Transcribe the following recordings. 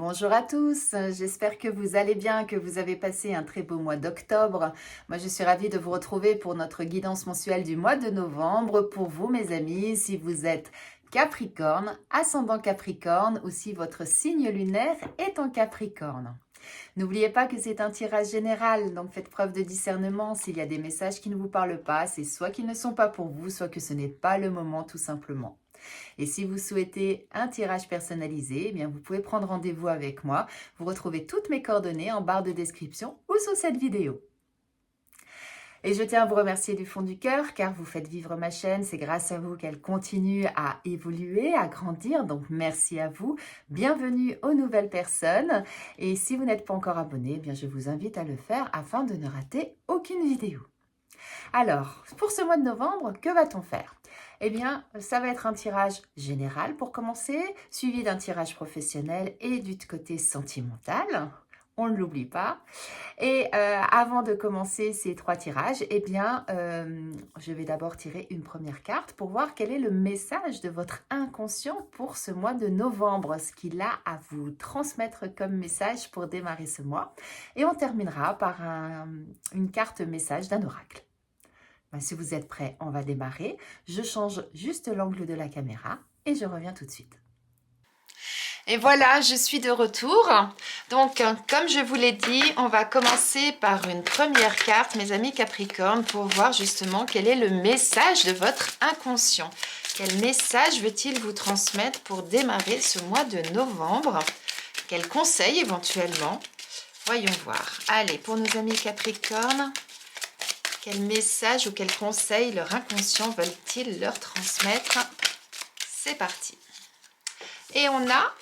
Bonjour à tous, j'espère que vous allez bien, que vous avez passé un très beau mois d'octobre. Moi, je suis ravie de vous retrouver pour notre guidance mensuelle du mois de novembre. Pour vous, mes amis, si vous êtes Capricorne, ascendant Capricorne ou si votre signe lunaire est en Capricorne. N'oubliez pas que c'est un tirage général, donc faites preuve de discernement. S'il y a des messages qui ne vous parlent pas, c'est soit qu'ils ne sont pas pour vous, soit que ce n'est pas le moment tout simplement. Et si vous souhaitez un tirage personnalisé, eh bien vous pouvez prendre rendez-vous avec moi. Vous retrouvez toutes mes coordonnées en barre de description ou sous cette vidéo. Et je tiens à vous remercier du fond du cœur car vous faites vivre ma chaîne. C'est grâce à vous qu'elle continue à évoluer, à grandir. Donc merci à vous. Bienvenue aux nouvelles personnes. Et si vous n'êtes pas encore abonné, eh bien je vous invite à le faire afin de ne rater aucune vidéo. Alors, pour ce mois de novembre, que va-t-on faire? Eh bien, ça va être un tirage général pour commencer, suivi d'un tirage professionnel et du côté sentimental. On ne l'oublie pas. Et avant de commencer ces trois tirages, eh bien, je vais d'abord tirer une première carte pour voir quel est le message de votre inconscient pour ce mois de novembre, ce qu'il a à vous transmettre comme message pour démarrer ce mois. Et on terminera par une carte message d'un oracle. Si vous êtes prêts, on va démarrer. Je change juste l'angle de la caméra et je reviens tout de suite. Et voilà, je suis de retour. Donc, comme je vous l'ai dit, on va commencer par une première carte, mes amis Capricorne, pour voir justement quel est le message de votre inconscient. Quel message veut-il vous transmettre pour démarrer ce mois de novembre? Quels conseils éventuellement? Voyons voir. Allez, pour nos amis Capricorne, quel message ou quel conseil leur inconscient veulent-ils leur transmettre? C'est parti. Et on a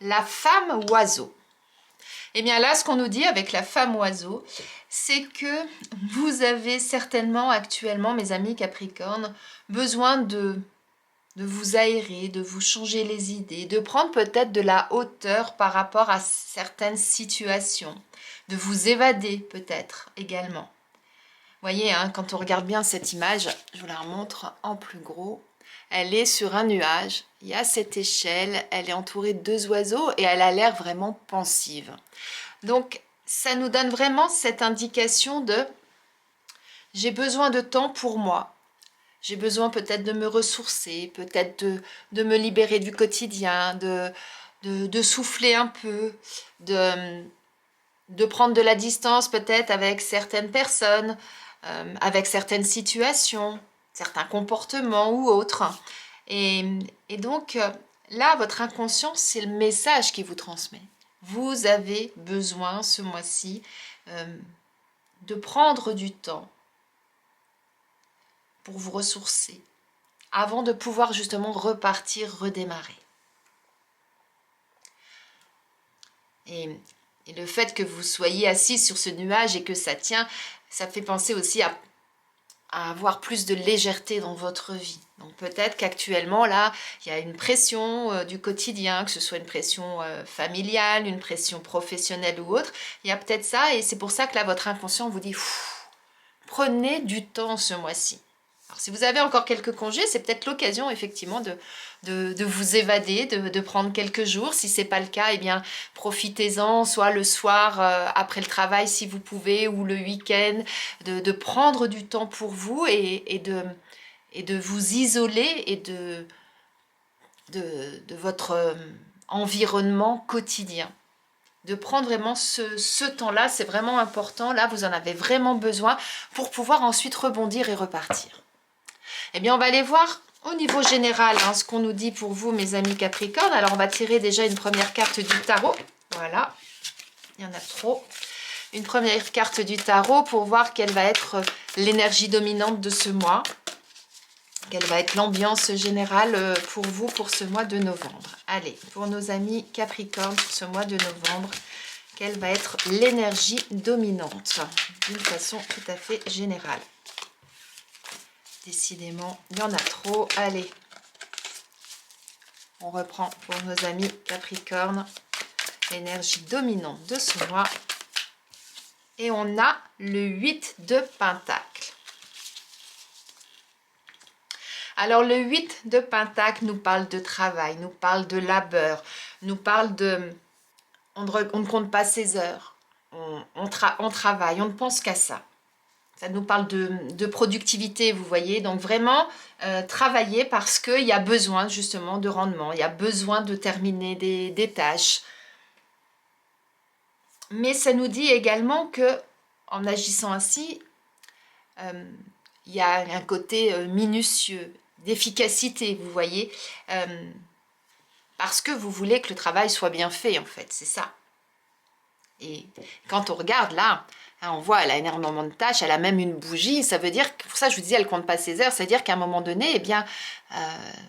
la femme oiseau. Et bien là, ce qu'on nous dit avec la femme oiseau, c'est que vous avez certainement actuellement, mes amis Capricorne, besoin de vous aérer, de vous changer les idées, de prendre peut-être de la hauteur par rapport à certaines situations, de vous évader peut-être également. Vous voyez, hein, quand on regarde bien cette image, je vous la remontre en plus gros. Elle est sur un nuage, il y a cette échelle, elle est entourée de deux oiseaux et elle a l'air vraiment pensive. Donc, ça nous donne vraiment cette indication de « j'ai besoin de temps pour moi ». J'ai besoin peut-être de me ressourcer, peut-être de me libérer du quotidien, de souffler un peu, de prendre de la distance peut-être avec certaines personnes, avec certaines situations, certains comportements ou autres. Et donc, là, votre inconscient, c'est le message qui vous transmet. Vous avez besoin, ce mois-ci, de prendre du temps pour vous ressourcer, avant de pouvoir justement repartir, redémarrer. Et le fait que vous soyez assis sur ce nuage et que ça tient, ça fait penser aussi à avoir plus de légèreté dans votre vie. Donc peut-être qu'actuellement, là, il y a une pression du quotidien, que ce soit une pression familiale, une pression professionnelle ou autre. Il y a peut-être ça et c'est pour ça que là, votre inconscient vous dit « Prenez du temps ce mois-ci ». Alors, si vous avez encore quelques congés, c'est peut-être l'occasion effectivement de vous évader, de prendre quelques jours. Si ce n'est pas le cas, eh bien, profitez-en, soit le soir après le travail si vous pouvez, ou le week-end, de prendre du temps pour vous et de vous isoler et de votre environnement quotidien. De prendre vraiment ce temps-là, c'est vraiment important. Là, vous en avez vraiment besoin pour pouvoir ensuite rebondir et repartir. Eh bien, on va aller voir au niveau général ce qu'on nous dit pour vous, mes amis Capricorne. Alors, on va tirer déjà une première carte du tarot. Voilà, il y en a trop. Une première carte du tarot pour voir quelle va être l'énergie dominante de ce mois. Quelle va être l'ambiance générale pour vous pour ce mois de novembre. Allez, pour nos amis Capricorne, pour ce mois de novembre, quelle va être l'énergie dominante d'une façon tout à fait générale. Décidément, il y en a trop. Allez, on reprend pour nos amis Capricorne, l'énergie dominante de ce mois. Et on a le 8 de Pentacle. Alors le 8 de Pentacle nous parle de travail, nous parle de labeur, nous parle de... On ne compte pas ses heures, on travaille, on ne pense qu'à ça. Ça nous parle de productivité, vous voyez. Donc vraiment, travailler parce qu'il y a besoin justement de rendement, il y a besoin de terminer des tâches. Mais ça nous dit également que en agissant ainsi, il y a un côté minutieux, d'efficacité, vous voyez. Parce que vous voulez que le travail soit bien fait, en fait, c'est ça. Et quand on regarde là, hein, on voit, elle a énormément de tâches, elle a même une bougie, ça veut dire, pour ça je vous disais, elle compte pas ses heures, c'est-à-dire qu'à un moment donné, eh bien,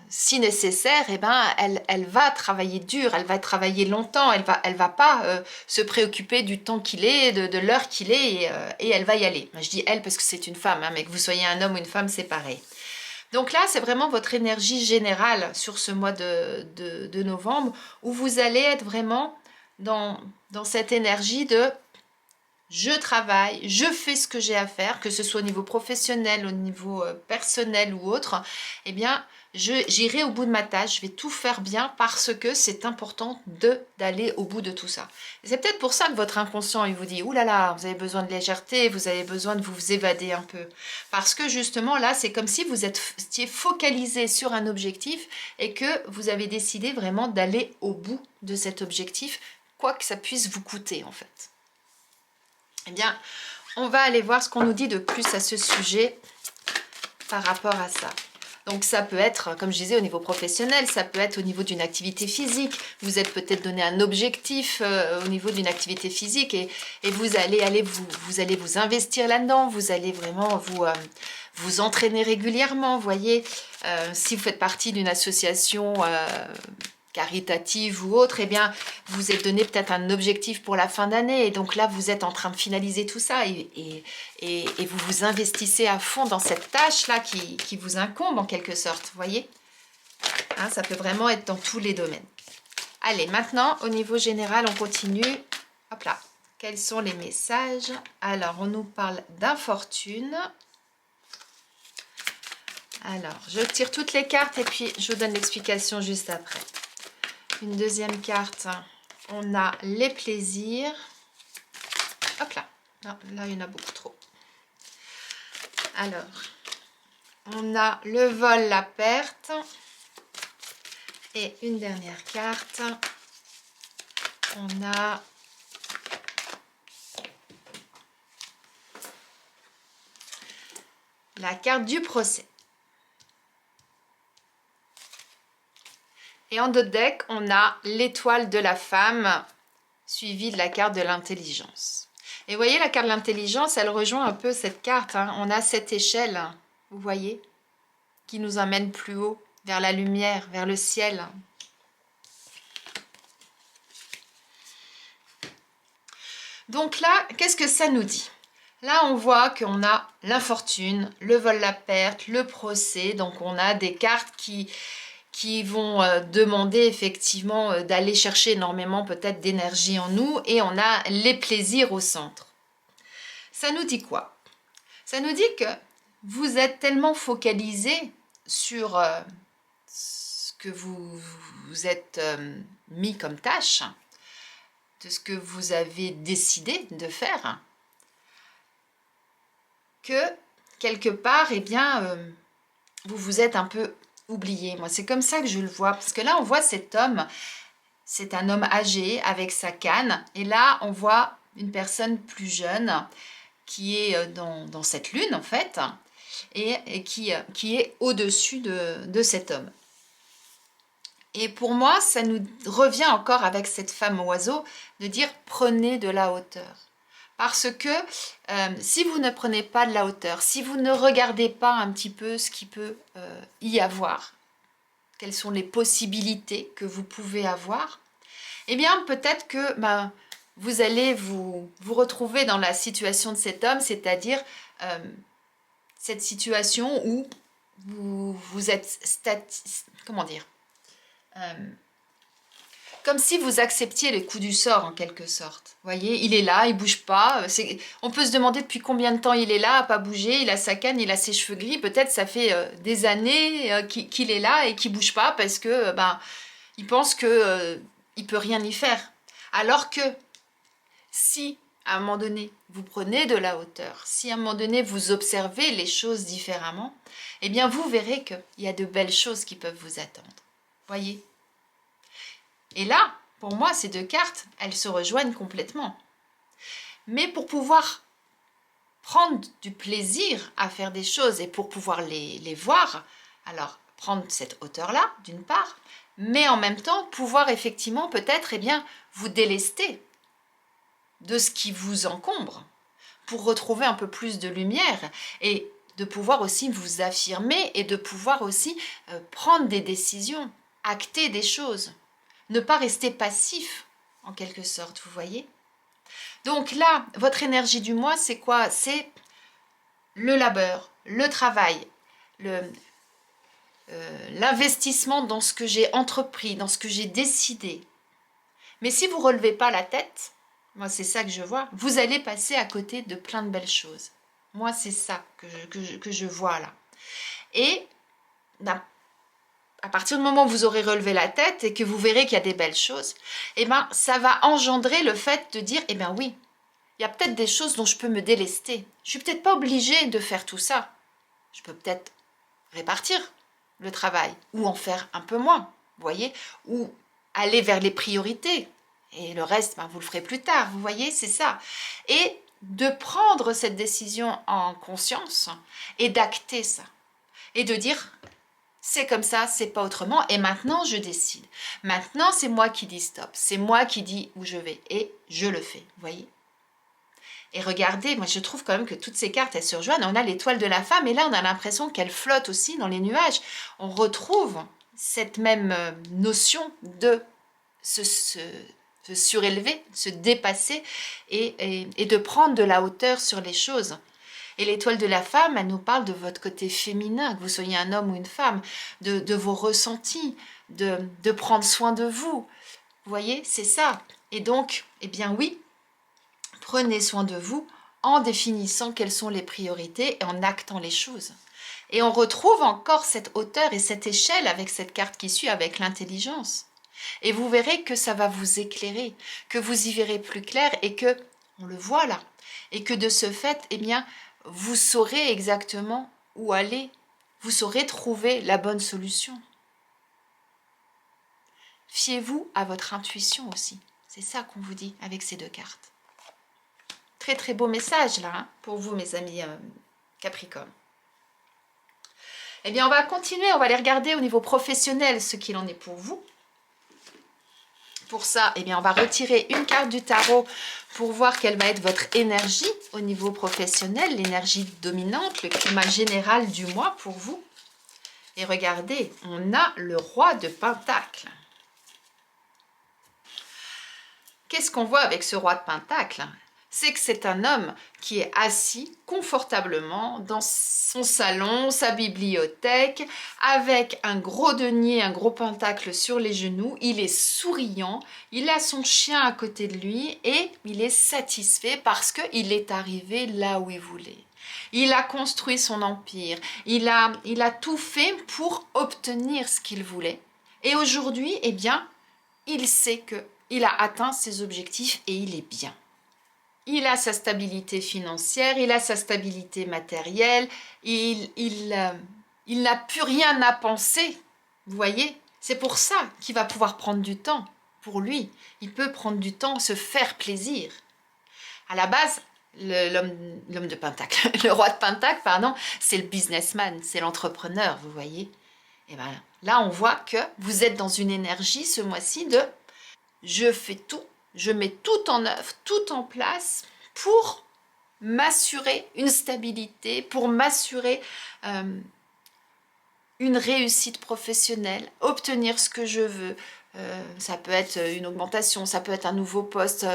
si nécessaire, eh ben, elle va travailler dur, elle va travailler longtemps, elle va pas se préoccuper du temps qu'il est, de l'heure qu'il est, et elle va y aller. Je dis elle parce que c'est une femme, hein, mais que vous soyez un homme ou une femme, c'est pareil. Donc là, c'est vraiment votre énergie générale sur ce mois de novembre, où vous allez être vraiment dans cette énergie de je travaille, je fais ce que j'ai à faire, que ce soit au niveau professionnel, au niveau personnel ou autre, eh bien, j'irai au bout de ma tâche, je vais tout faire bien parce que c'est important d'aller au bout de tout ça. C'est peut-être pour ça que votre inconscient, il vous dit, ouh là là, vous avez besoin de légèreté, vous avez besoin de vous évader un peu. Parce que justement, là, c'est comme si vous étiez focalisé sur un objectif et que vous avez décidé vraiment d'aller au bout de cet objectif, quoi que ça puisse vous coûter en fait. Eh bien, on va aller voir ce qu'on nous dit de plus à ce sujet par rapport à ça. Donc ça peut être, comme je disais, au niveau professionnel, ça peut être au niveau d'une activité physique. Vous êtes peut-être donné un objectif au niveau d'une activité physique et vous allez vous investir là-dedans, vous allez vraiment vous entraîner régulièrement. Vous voyez, si vous faites partie d'une association caritative ou autre, eh bien, vous êtes donné peut-être un objectif pour la fin d'année. Et donc là, vous êtes en train de finaliser tout ça et vous vous investissez à fond dans cette tâche-là qui vous incombe en quelque sorte, vous voyez, hein, ça peut vraiment être dans tous les domaines. Allez, maintenant, au niveau général, on continue. Hop là. Quels sont les messages? Alors, on nous parle d'infortune. Alors, je tire toutes les cartes et puis je vous donne l'explication juste après. Une deuxième carte, on a les plaisirs. Hop là, non, là il y en a beaucoup trop. Alors, on a le vol, la perte. Et une dernière carte, on a la carte du procès. Et en dos de deck, on a l'étoile de la femme, suivie de la carte de l'intelligence. Et vous voyez, la carte de l'intelligence, elle rejoint un peu cette carte. Hein. On a cette échelle, vous voyez, qui nous emmène plus haut, vers la lumière, vers le ciel. Donc là, qu'est-ce que ça nous dit? Là, on voit qu'on a l'infortune, le vol, la perte, le procès. Donc, on a des cartes qui vont demander effectivement d'aller chercher énormément peut-être d'énergie en nous, et on a les plaisirs au centre. Ça nous dit quoi? Ça nous dit que vous êtes tellement focalisé sur ce que vous êtes mis comme tâche, de ce que vous avez décidé de faire, que quelque part, eh bien, vous vous êtes un peu oublié. Moi, c'est comme ça que je le vois. Parce que là, on voit cet homme, c'est un homme âgé avec sa canne. Et là, on voit une personne plus jeune qui est dans cette lune, en fait, et qui est au-dessus de cet homme. Et pour moi, ça nous revient encore avec cette femme oiseau de dire prenez de la hauteur. Parce que si vous ne prenez pas de la hauteur, si vous ne regardez pas un petit peu ce qui peut y avoir, quelles sont les possibilités que vous pouvez avoir, eh bien peut-être que vous allez vous retrouver dans la situation de cet homme, c'est-à-dire cette situation où vous êtes comment dire, comme si vous acceptiez les coups du sort en quelque sorte. Vous voyez, il est là, il bouge pas. On peut se demander depuis combien de temps il est là, à pas bouger. Il a sa canne, il a ses cheveux gris. Peut-être ça fait des années qu'il est là et qu'il bouge pas parce que il pense que il peut rien y faire. Alors que si à un moment donné vous prenez de la hauteur, si à un moment donné vous observez les choses différemment, eh bien vous verrez qu'il y a de belles choses qui peuvent vous attendre. Voyez. Et là, pour moi, ces deux cartes, elles se rejoignent complètement. Mais pour pouvoir prendre du plaisir à faire des choses et pour pouvoir les voir, alors prendre cette hauteur-là, d'une part, mais en même temps, pouvoir effectivement peut-être vous délester de ce qui vous encombre pour retrouver un peu plus de lumière et de pouvoir aussi vous affirmer et de pouvoir aussi prendre des décisions, acter des choses. Ne pas rester passif, en quelque sorte, vous voyez. Donc là, votre énergie du mois, c'est quoi? C'est le labeur, le travail, l'investissement dans ce que j'ai entrepris, dans ce que j'ai décidé. Mais si vous ne relevez pas la tête, moi c'est ça que je vois, vous allez passer à côté de plein de belles choses. Moi c'est ça que je vois là. Et à partir du moment où vous aurez relevé la tête et que vous verrez qu'il y a des belles choses, ça va engendrer le fait de dire, oui, il y a peut-être des choses dont je peux me délester. Je suis peut-être pas obligée de faire tout ça. Je peux peut-être répartir le travail ou en faire un peu moins, vous voyez, ou aller vers les priorités. Et le reste, vous le ferez plus tard, vous voyez, c'est ça. Et de prendre cette décision en conscience et d'acter ça. Et de dire... c'est comme ça, c'est pas autrement, et maintenant je décide. Maintenant c'est moi qui dis stop, c'est moi qui dis où je vais, et je le fais, vous voyez. Et regardez, moi je trouve quand même que toutes ces cartes, elles se rejoignent. On a l'étoile de la femme, et là on a l'impression qu'elle flotte aussi dans les nuages. On retrouve cette même notion de se surélever, se dépasser, et de prendre de la hauteur sur les choses. Et l'étoile de la femme, elle nous parle de votre côté féminin, que vous soyez un homme ou une femme, de vos ressentis, de prendre soin de vous. Vous voyez, c'est ça. Et donc, oui, prenez soin de vous en définissant quelles sont les priorités et en actant les choses. Et on retrouve encore cette hauteur et cette échelle avec cette carte qui suit, avec l'intelligence. Et vous verrez que ça va vous éclairer, que vous y verrez plus clair et que, on le voit là, et que de ce fait, vous saurez exactement où aller, vous saurez trouver la bonne solution. Fiez-vous à votre intuition aussi, c'est ça qu'on vous dit avec ces deux cartes. Très très beau message là, pour vous mes amis Capricorne. On va continuer, on va aller regarder au niveau professionnel ce qu'il en est pour vous. Pour ça, on va retirer une carte du tarot pour voir quelle va être votre énergie au niveau professionnel, l'énergie dominante, le climat général du mois pour vous. Et regardez, on a le roi de Pentacles. Qu'est-ce qu'on voit avec ce roi de Pentacles? C'est que c'est un homme qui est assis confortablement dans son salon, sa bibliothèque, avec un gros denier, un gros pentacle sur les genoux. Il est souriant, il a son chien à côté de lui et il est satisfait parce qu'il est arrivé là où il voulait. Il a construit son empire, il a tout fait pour obtenir ce qu'il voulait. Et aujourd'hui, il sait qu'il a atteint ses objectifs et il est bien. Il a sa stabilité financière, il a sa stabilité matérielle, il n'a plus rien à penser, vous voyez. C'est pour ça qu'il va pouvoir prendre du temps pour lui. Il peut prendre du temps, se faire plaisir. À la base, l'homme de Pentacle, le roi de Pentacle, pardon, c'est le businessman, c'est l'entrepreneur, vous voyez. Et là, on voit que vous êtes dans une énergie ce mois-ci de « je fais tout ». Je mets tout en œuvre, tout en place pour m'assurer une stabilité, pour m'assurer une réussite professionnelle, obtenir ce que je veux. Ça peut être une augmentation, ça peut être un nouveau poste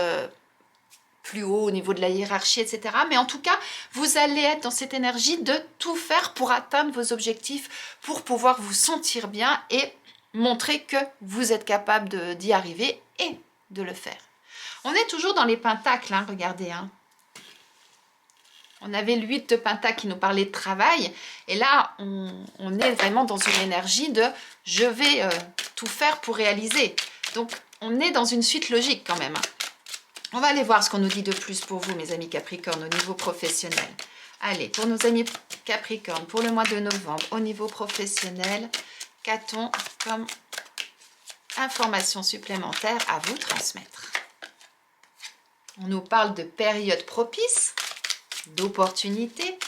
plus haut au niveau de la hiérarchie, etc. Mais en tout cas, vous allez être dans cette énergie de tout faire pour atteindre vos objectifs, pour pouvoir vous sentir bien et montrer que vous êtes capable d'y arriver et de le faire. On est toujours dans les pentacles, hein, regardez. Hein. On avait le 8 de pentacle qui nous parlait de travail. Et là, on est vraiment dans une énergie de « je vais tout faire pour réaliser ». Donc, on est dans une suite logique quand même. Hein. On va aller voir ce qu'on nous dit de plus pour vous, mes amis Capricorne, au niveau professionnel. Allez, pour nos amis Capricorne, pour le mois de novembre, au niveau professionnel, qu'a-t-on comme information supplémentaire à vous transmettre? On nous parle de période propice, d'opportunités,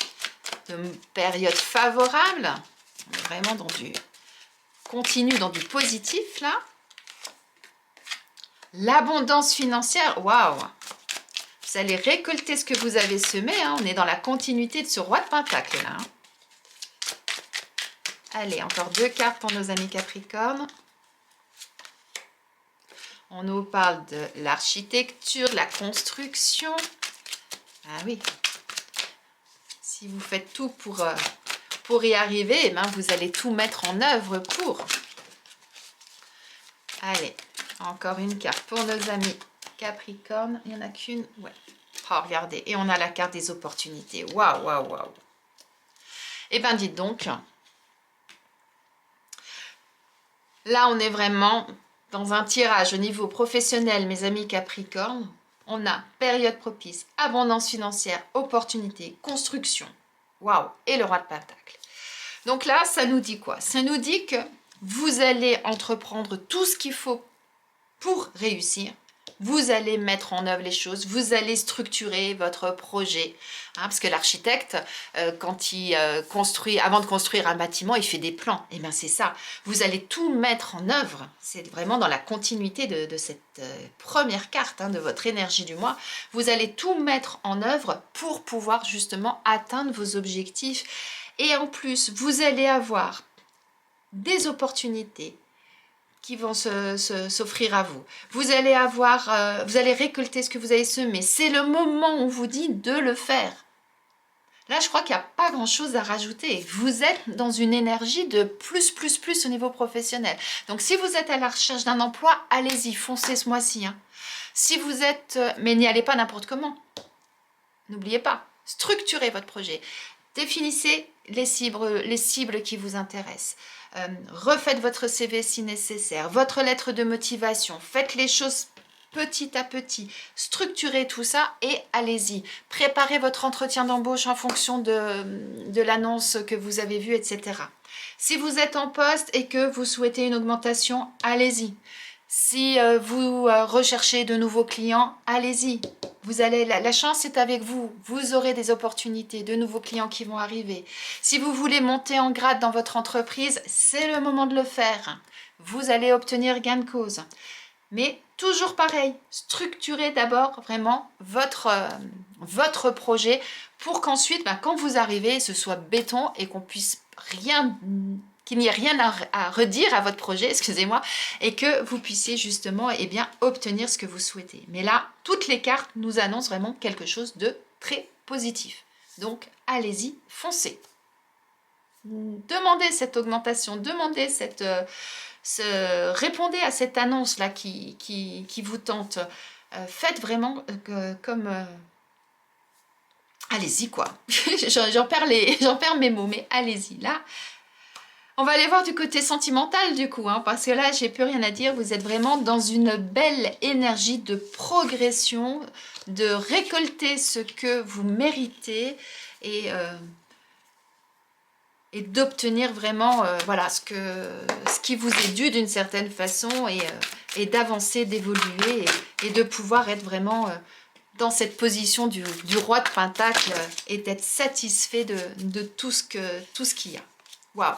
de période favorable. On est vraiment dans du continu, dans du positif là. L'abondance financière, waouh! Vous allez récolter ce que vous avez semé. Hein. On est dans la continuité de ce roi de pentacle là. Hein. Allez, encore 2 cartes pour nos amis Capricorne. On nous parle de l'architecture, de la construction. Ah oui. Si vous faites tout pour y arriver, eh ben vous allez tout mettre en œuvre pour. Allez, encore une carte pour nos amis Capricorne. Il n'y en a qu'une. Ouais. Oh, regardez. Et on a la carte des opportunités. Waouh, waouh, waouh. Eh bien, dites donc. Là, on est vraiment dans un tirage au niveau professionnel, mes amis Capricorne. On a période propice, abondance financière, opportunité, construction. Waouh! Et le roi de pentacle. Donc là, ça nous dit quoi? Ça nous dit que vous allez entreprendre tout ce qu'il faut pour réussir. Vous allez mettre en œuvre les choses, vous allez structurer votre projet. Hein, parce que l'architecte, quand il construit, avant de construire un bâtiment, il fait des plans. Et bien c'est ça, vous allez tout mettre en œuvre. C'est vraiment dans la continuité de cette première carte, hein, de votre énergie du mois. Vous allez tout mettre en œuvre pour pouvoir justement atteindre vos objectifs. Et en plus, vous allez avoir des opportunités qui vont s'offrir à vous. Vous allez avoir, vous allez récolter ce que vous avez semé. C'est le moment où on vous dit de le faire. Là, je crois qu'il n'y a pas grand-chose à rajouter. Vous êtes dans une énergie de plus au niveau professionnel. Donc, si vous êtes à la recherche d'un emploi, allez-y, foncez ce mois-ci. Hein. Si vous êtes... mais n'y allez pas n'importe comment. N'oubliez pas, structurez votre projet. Définissez les cibles qui vous intéressent. Refaites votre CV si nécessaire, votre lettre de motivation, faites les choses petit à petit, structurez tout ça et allez-y. Préparez votre entretien d'embauche en fonction de l'annonce que vous avez vue, etc. Si vous êtes en poste et que vous souhaitez une augmentation, allez-y. Si vous recherchez de nouveaux clients, allez-y. Vous allez, la chance est avec vous. Vous aurez des opportunités, de nouveaux clients qui vont arriver. Si vous voulez monter en grade dans votre entreprise, c'est le moment de le faire. Vous allez obtenir gain de cause. Mais toujours pareil, structurez d'abord vraiment votre projet pour qu'ensuite, quand vous arrivez, ce soit béton et qu'on puisse qu'il n'y ait rien à redire à votre projet, excusez-moi, et que vous puissiez justement obtenir ce que vous souhaitez. Mais là, toutes les cartes nous annoncent vraiment quelque chose de très positif. Donc, allez-y, foncez. Demandez cette augmentation, demandez répondez à cette annonce-là qui vous tente. Faites vraiment comme... allez-y, quoi. J'en perds mes mots, mais allez-y, là... On va aller voir du côté sentimental du coup, hein, parce que là, j'ai plus rien à dire. Vous êtes vraiment dans une belle énergie de progression, de récolter ce que vous méritez et d'obtenir vraiment voilà, ce qui vous est dû d'une certaine façon et d'avancer, d'évoluer et de pouvoir être vraiment dans cette position du roi de Pentacle et d'être satisfait de tout ce qu'il y a. Waouh!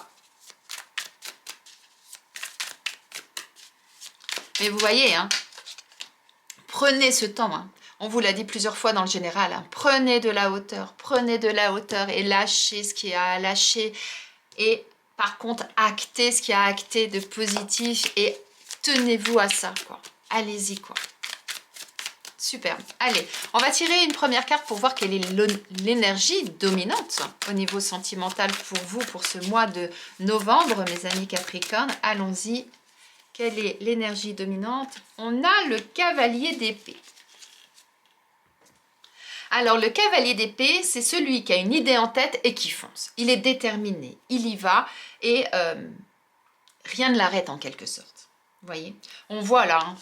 Mais vous voyez, hein, prenez ce temps. Hein. On vous l'a dit plusieurs fois dans le général. Hein, prenez de la hauteur et lâchez ce qu'il y a à lâcher. Et par contre, actez ce qu'il y a à acter de positif et tenez-vous à ça. Allez-y, quoi. Super. Allez, on va tirer une première carte pour voir quelle est l'énergie dominante au niveau sentimental pour vous, pour ce mois de novembre, mes amis Capricorne. Allons-y. Quelle est l'énergie dominante? On a le cavalier d'épée. Alors, le cavalier d'épée, c'est celui qui a une idée en tête et qui fonce. Il est déterminé, il y va et rien ne l'arrête en quelque sorte. Vous voyez? On voit là, hein,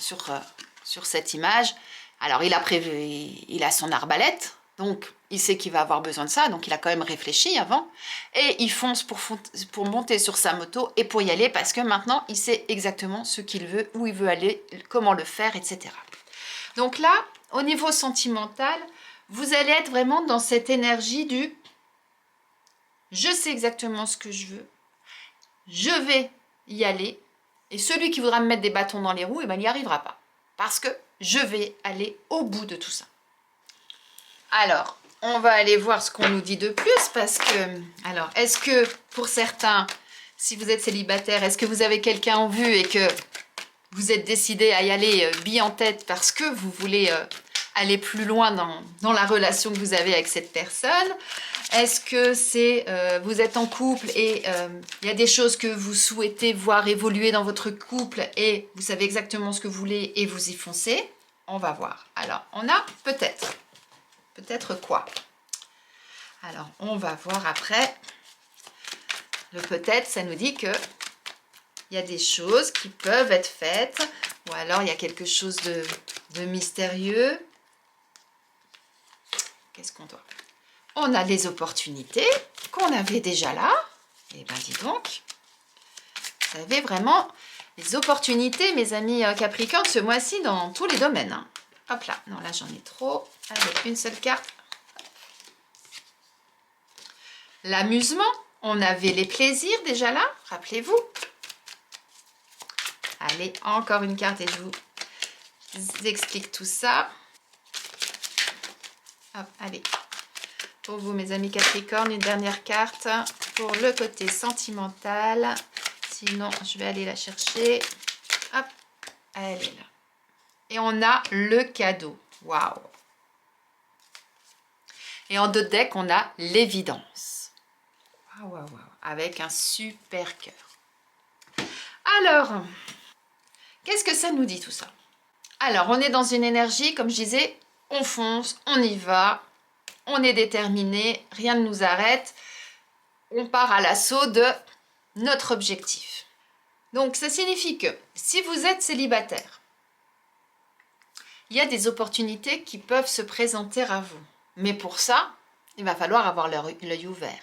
sur cette image, alors il a son arbalète, donc il sait qu'il va avoir besoin de ça, donc il a quand même réfléchi avant, et il fonce pour monter sur sa moto et pour y aller, parce que maintenant il sait exactement ce qu'il veut, où il veut aller, comment le faire, etc. Donc là, au niveau sentimental, vous allez être vraiment dans cette énergie du « je sais exactement ce que je veux, je vais y aller » et celui qui voudra me mettre des bâtons dans les roues, eh ben, il n'y arrivera pas. Parce que je vais aller au bout de tout ça. Alors, on va aller voir ce qu'on nous dit de plus parce que... Alors, est-ce que pour certains, si vous êtes célibataire, est-ce que vous avez quelqu'un en vue et que vous êtes décidé à y aller bille en tête parce que vous voulez... aller plus loin dans la relation que vous avez avec cette personne? Est-ce que c'est vous êtes en couple et il y a des choses que vous souhaitez voir évoluer dans votre couple et vous savez exactement ce que vous voulez et vous y foncez? On va voir. Alors, on a peut-être. Peut-être quoi? Alors, on va voir après. Le peut-être, ça nous dit que il y a des choses qui peuvent être faites ou alors il y a quelque chose de mystérieux. Qu'est-ce qu'on doit? On a les opportunités qu'on avait déjà là. Et bien, dis donc, vous avez vraiment les opportunités, mes amis Capricorne, ce mois-ci dans tous les domaines. Hein. Hop là, non, là j'en ai trop. Allez, une seule carte. L'amusement, on avait les plaisirs déjà là, rappelez-vous. Allez, encore une carte et je vous explique tout ça. Hop, allez. Pour vous, mes amis Capricorne, une dernière carte pour le côté sentimental. Sinon, je vais aller la chercher. Hop, elle est là. Et on a le cadeau. Waouh! Et en deux decks, on a l'évidence. Waouh, waouh, waouh. Avec un super cœur. Alors, qu'est-ce que ça nous dit tout ça? Alors, on est dans une énergie, comme je disais, on fonce, on y va, on est déterminé, rien ne nous arrête, on part à l'assaut de notre objectif. Donc ça signifie que si vous êtes célibataire, il y a des opportunités qui peuvent se présenter à vous. Mais pour ça, il va falloir avoir l'œil ouvert.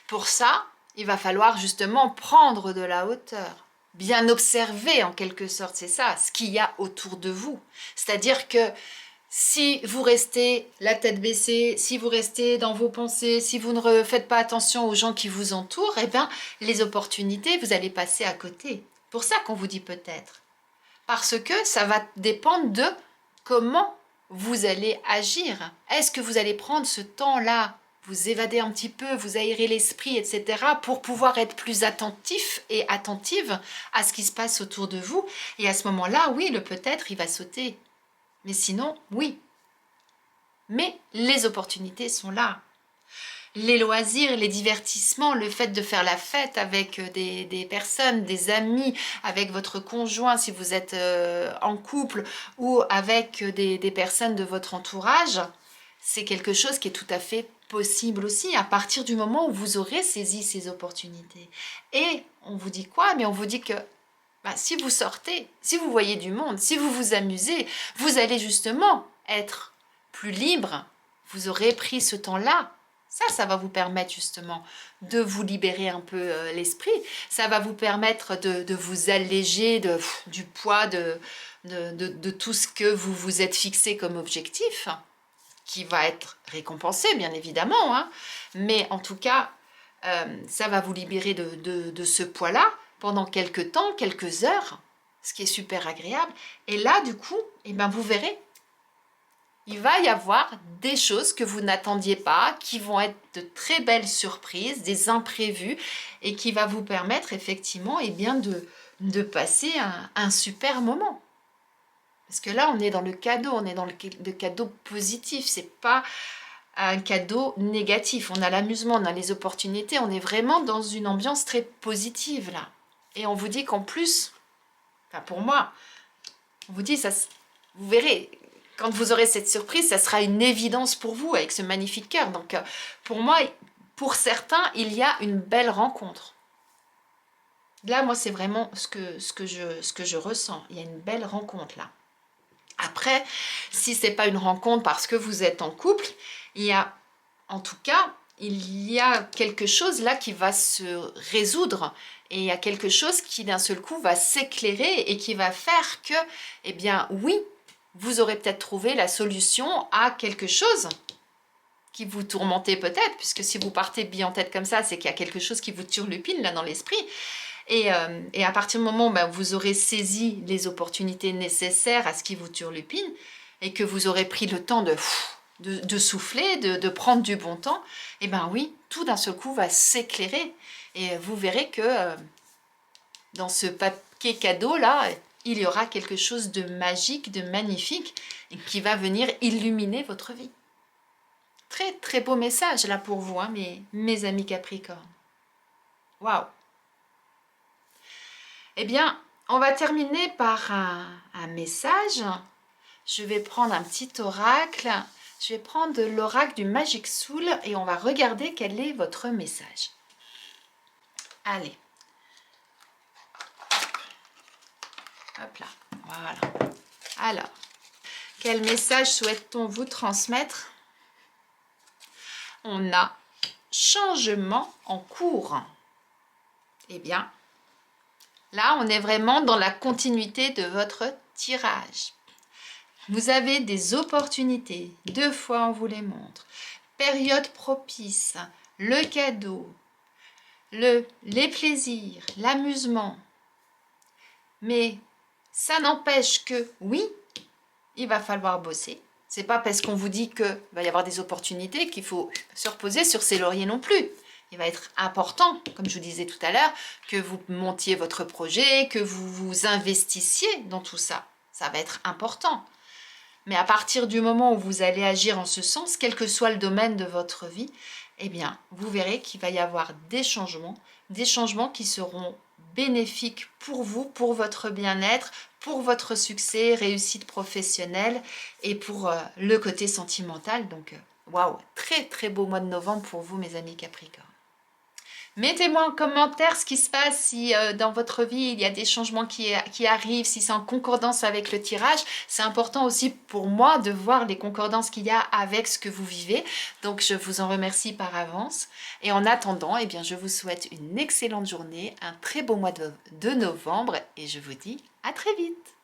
Pour ça, il va falloir justement prendre de la hauteur. Bien observer en quelque sorte, c'est ça, ce qu'il y a autour de vous. C'est-à-dire que si vous restez la tête baissée, si vous restez dans vos pensées, si vous ne faites pas attention aux gens qui vous entourent, eh bien, les opportunités, vous allez passer à côté. Pour ça qu'on vous dit peut-être. Parce que ça va dépendre de comment vous allez agir. Est-ce que vous allez prendre ce temps-là, vous évader un petit peu, vous aérer l'esprit, etc., pour pouvoir être plus attentif et attentive à ce qui se passe autour de vous? Et à ce moment-là, oui, le peut-être, il va sauter. Mais sinon, oui. Mais les opportunités sont là. Les loisirs, les divertissements, le fait de faire la fête avec des personnes, des amis, avec votre conjoint si vous êtes en couple ou avec des personnes de votre entourage, c'est quelque chose qui est tout à fait possible aussi à partir du moment où vous aurez saisi ces opportunités. Et on vous dit quoi? Mais on vous dit que si vous sortez, si vous voyez du monde, si vous vous amusez, vous allez justement être plus libre. Vous aurez pris ce temps-là. Ça va vous permettre justement de vous libérer un peu l'esprit. Ça va vous permettre de vous alléger du poids de tout ce que vous vous êtes fixé comme objectif, qui va être récompensé bien évidemment. Hein. Mais en tout cas, ça va vous libérer de ce poids-là pendant quelques temps, quelques heures, ce qui est super agréable. Et là, du coup, eh ben, vous verrez, il va y avoir des choses que vous n'attendiez pas, qui vont être de très belles surprises, des imprévus, et qui va vous permettre effectivement eh bien, de passer un super moment. Parce que là, on est dans le cadeau, on est dans le cadeau positif, c'est pas un cadeau négatif. On a l'amusement, on a les opportunités, on est vraiment dans une ambiance très positive là. Et on vous dit qu'en plus, Enfin, pour moi, on vous dit, vous verrez, quand vous aurez cette surprise, ça sera une évidence pour vous avec ce magnifique cœur. Donc, pour moi, pour certains, il y a une belle rencontre. Là, moi, c'est vraiment ce que je ressens. Il y a une belle rencontre là. Après, si ce n'est pas une rencontre parce que vous êtes en couple, il y a, en tout cas, il y a quelque chose là qui va se résoudre. Et il y a quelque chose qui d'un seul coup va s'éclairer et qui va faire que, eh bien oui, vous aurez peut-être trouvé la solution à quelque chose qui vous tourmentait peut-être, puisque si vous partez bien en tête comme ça, c'est qu'il y a quelque chose qui vous turlupine là dans l'esprit. Et à partir du moment où vous aurez saisi les opportunités nécessaires à ce qui vous turlupine, et que vous aurez pris le temps de souffler, de prendre du bon temps, et bien oui, tout d'un seul coup va s'éclairer. Et vous verrez que dans ce paquet cadeau là, il y aura quelque chose de magique, de magnifique, et qui va venir illuminer votre vie. Très très beau message là pour vous, hein, mes amis Capricorne. Waouh! Eh bien, on va terminer par un message. Je vais prendre un petit oracle. Je vais prendre l'oracle du Magic Soul et on va regarder quel est votre message. Allez. Hop là. Voilà. Alors, quel message souhaite-t-on vous transmettre? On a changement en cours. Eh bien, là, on est vraiment dans la continuité de votre tirage. Vous avez des opportunités, 2 fois on vous les montre. Période propice, le cadeau, les plaisirs, l'amusement. Mais ça n'empêche que, oui, il va falloir bosser. C'est pas parce qu'on vous dit qu'il va y avoir des opportunités qu'il faut se reposer sur ses lauriers non plus. Il va être important, comme je vous disais tout à l'heure, que vous montiez votre projet, que vous vous investissiez dans tout ça. Ça va être important. Mais à partir du moment où vous allez agir en ce sens, quel que soit le domaine de votre vie, eh bien, vous verrez qu'il va y avoir des changements qui seront bénéfiques pour vous, pour votre bien-être, pour votre succès, réussite professionnelle et pour le côté sentimental. Donc, waouh, très très beau mois de novembre pour vous, mes amis Capricorne. Mettez-moi en commentaire ce qui se passe, si dans votre vie il y a des changements qui arrivent, si c'est en concordance avec le tirage. C'est important aussi pour moi de voir les concordances qu'il y a avec ce que vous vivez. Donc je vous en remercie par avance. Et en attendant, eh bien, je vous souhaite une excellente journée, un très beau mois de novembre et je vous dis à très vite.